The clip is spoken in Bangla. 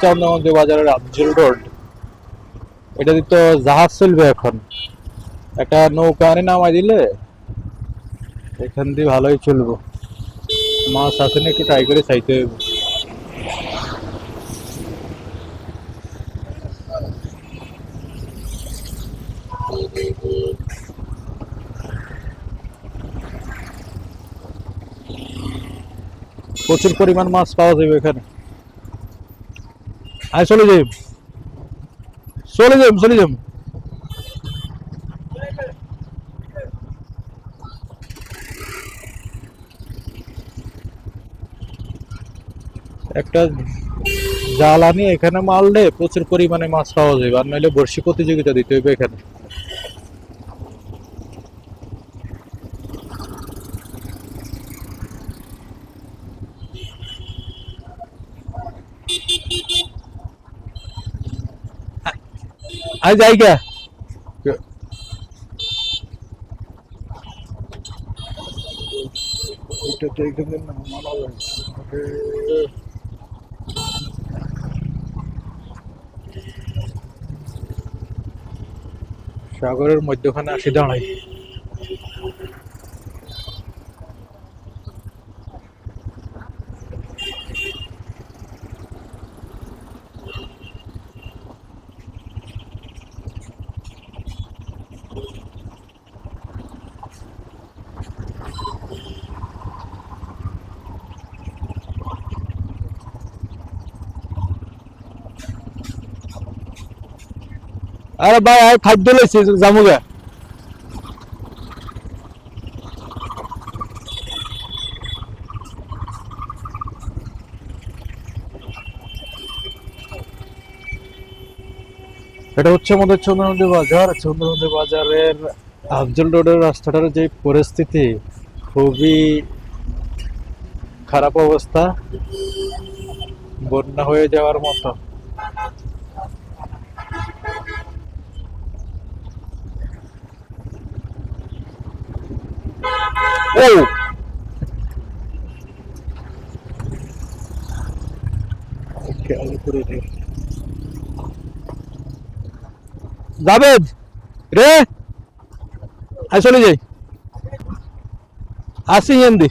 চন্দ্রমন্দির বাজারের আফজল রোড, এটা দিয়ে তো জাহাজ চলবে এখন। একটা নৌকা আনি নামাই দিলে এখান দিয়ে ভালোই চলবো। মাছ আছে না, একটু ট্রাই করে চাইতে হবে। প্রচুর পরিমাণ মাছ পাওয়া যাবে এখানে। আয় চলে যাই, চলে যাই। একটা জাল আনি এখানে মারলে প্রচুর পরিমাণে মাছ পাওয়া যাবে, আর নাহলে বড়শি প্রতিযোগিতা দিতে হবে এখানে। আয় জায়গা সাগরের মধ্যখানে আসি দাঁড়াই। আরে ভাই আর খাদ্য লইছি জামুগা। এটা হচ্ছে আমাদের চন্দ্রনদী বাজার। চন্দ্রনদী বাজারের আফজল রোডের রাস্তাটার যে পরিস্থিতি, খুবই খারাপ অবস্থা, বন্যা হয়ে যাওয়ার মতো। ও খেয়াল করে রে জাবেদ রে, আয় চলে যাই, আসি হিন্দি।